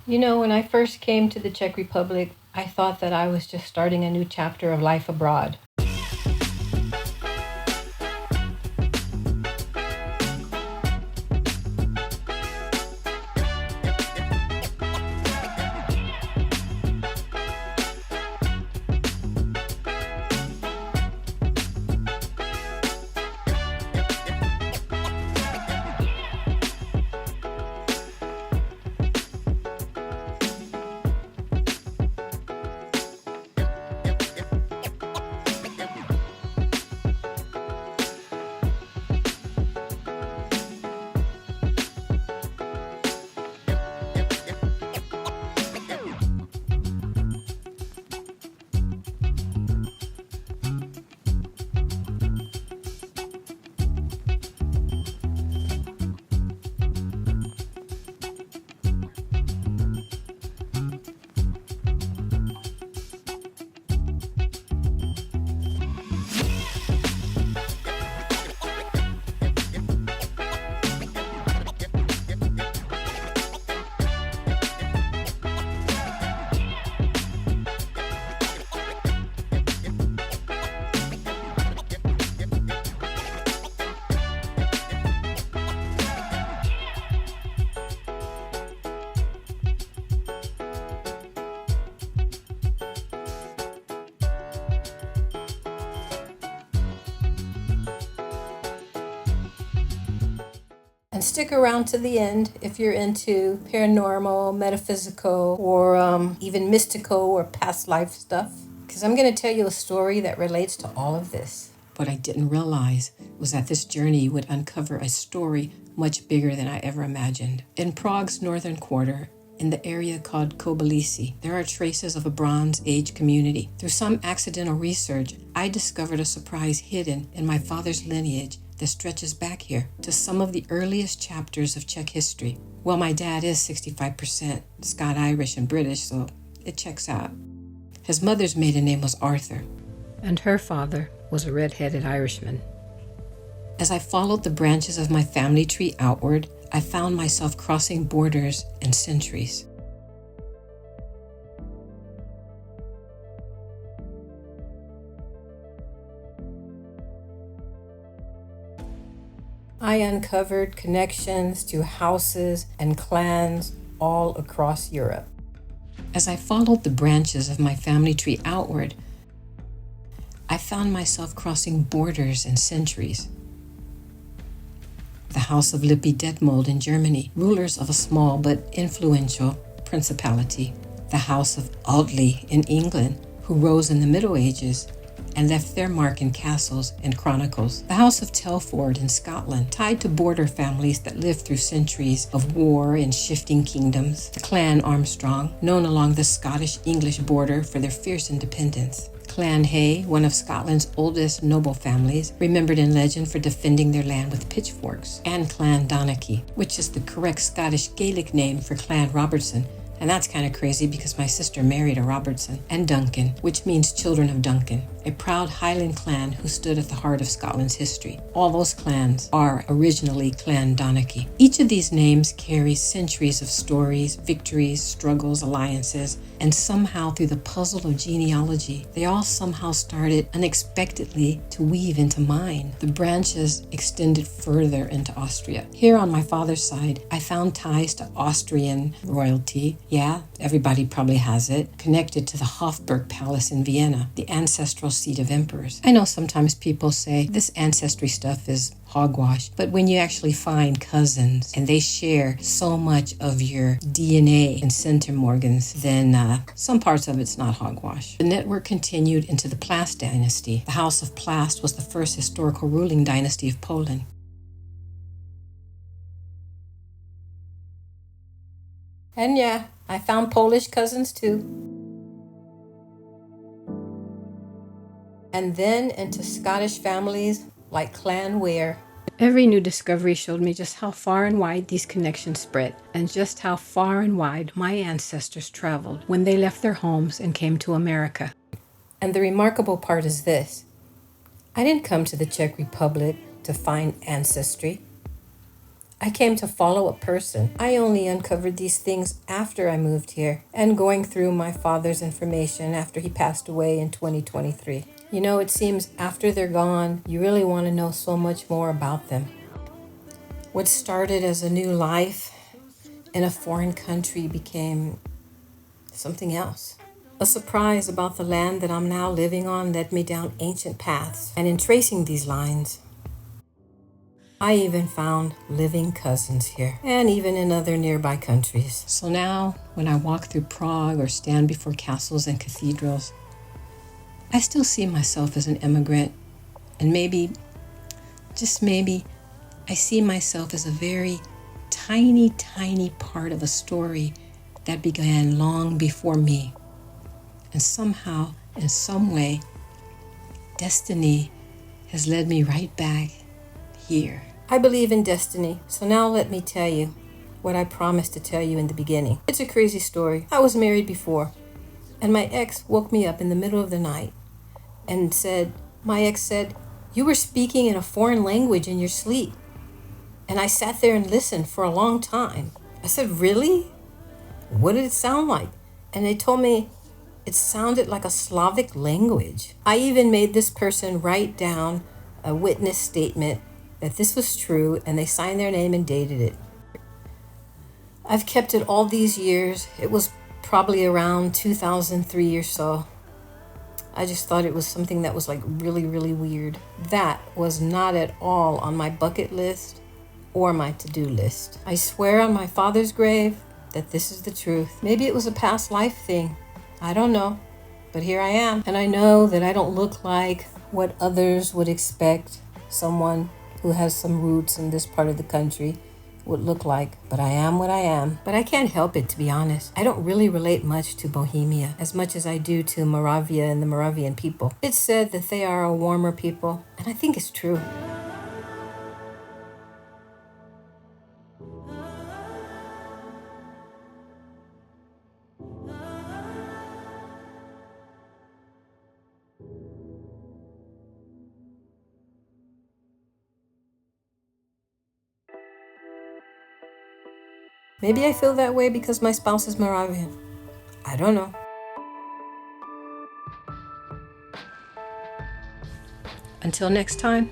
You know, when I first came to the Czech Republic, I thought that I was just starting a new chapter of life abroad. And stick around to the end if you're into paranormal, metaphysical, or even mystical or past life stuff. Because I'm going to tell you a story that relates to all of this. What I didn't realize was that this journey would uncover a story much bigger than I ever imagined. In Prague's northern quarter, in the area called Kobylisi, there are traces of a Bronze Age community. Through some accidental research, I discovered a surprise hidden in my father's lineage that stretches back here to some of the earliest chapters of Czech history. Well, my dad is 65% Scot-Irish and British, so it checks out. His mother's maiden name was Arthur, And her father was a red-headed Irishman. As I followed the branches of my family tree outward, I found myself crossing borders and centuries. I uncovered connections to houses and clans all across Europe. As I followed the branches of my family tree outward, I found myself crossing borders and centuries. The House of Lippe-Detmold in Germany, rulers of a small but influential principality. The House of Audley in England, who rose in the Middle Ages and left their mark in castles and chronicles. The House of Telford in Scotland, tied to border families that lived through centuries of war and shifting kingdoms. The Clan Armstrong, known along the Scottish-English border for their fierce independence. Clan Hay, one of Scotland's oldest noble families, remembered in legend for defending their land with pitchforks. And Clan Donachie, which is the correct Scottish Gaelic name for Clan Robertson. And that's kind of crazy because my sister married a Robertson. And Duncan, which means children of Duncan, a proud Highland clan who stood at the heart of Scotland's history. All those clans are originally Clan Donachie. Each of these names carries centuries of stories, victories, struggles, alliances, and somehow through the puzzle of genealogy, they all somehow started unexpectedly to weave into mine. The branches extended further into Austria. Here on my father's side, I found ties to Austrian royalty. Yeah, everybody probably has it. Connected to the Hofburg Palace in Vienna, the ancestral seat of emperors. I know sometimes people say this ancestry stuff is hogwash, but when you actually find cousins and they share so much of your DNA and centimorgans, then some parts of it's not hogwash. The network continued into the Plast dynasty. The House of Plast was the first historical ruling dynasty of Poland. And yeah, I found Polish cousins too. And then into Scottish families like Clan Ware. Every new discovery showed me just how far and wide these connections spread, and just how far and wide my ancestors traveled when they left their homes and came to America. And the remarkable part is this: I didn't come to the Czech Republic to find ancestry. I came to follow a person. I only uncovered these things after I moved here and going through my father's information after he passed away in 2023. You know, it seems after they're gone, you really want to know so much more about them. What started as a new life in a foreign country became something else. A surprise about the land that I'm now living on led me down ancient paths, and in tracing these lines, I even found living cousins here, and even in other nearby countries. So now, when I walk through Prague or stand before castles and cathedrals, I still see myself as an immigrant, and maybe, just maybe, I see myself as a very tiny, tiny part of a story that began long before me. And somehow, in some way, destiny has led me right back here. I believe in destiny, so now let me tell you what I promised to tell you in the beginning. It's a crazy story. I was married before, and my ex woke me up in the middle of the night and my ex said, "You were speaking in a foreign language in your sleep." And I sat there and listened for a long time. I said, "Really? What did it sound like?" And they told me it sounded like a Slavic language. I even made this person write down a witness statement that this was true, and they signed their name and dated it. I've kept it all these years. It was probably around 2003 or so. I just thought it was something that was like really, really weird. That was not at all on my bucket list or my to-do list. I swear on my father's grave that this is the truth. Maybe it was a past life thing. I don't know, but here I am. And I know that I don't look like what others would expect someone who has some roots in this part of the country would look like, but I am what I am. But I can't help it, to be honest. I don't really relate much to Bohemia as much as I do to Moravia and the Moravian people. It's said that they are a warmer people, and I think it's true. Maybe I feel that way because my spouse is Moravian. I don't know. Until next time,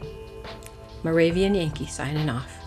Moravian Yankee signing off.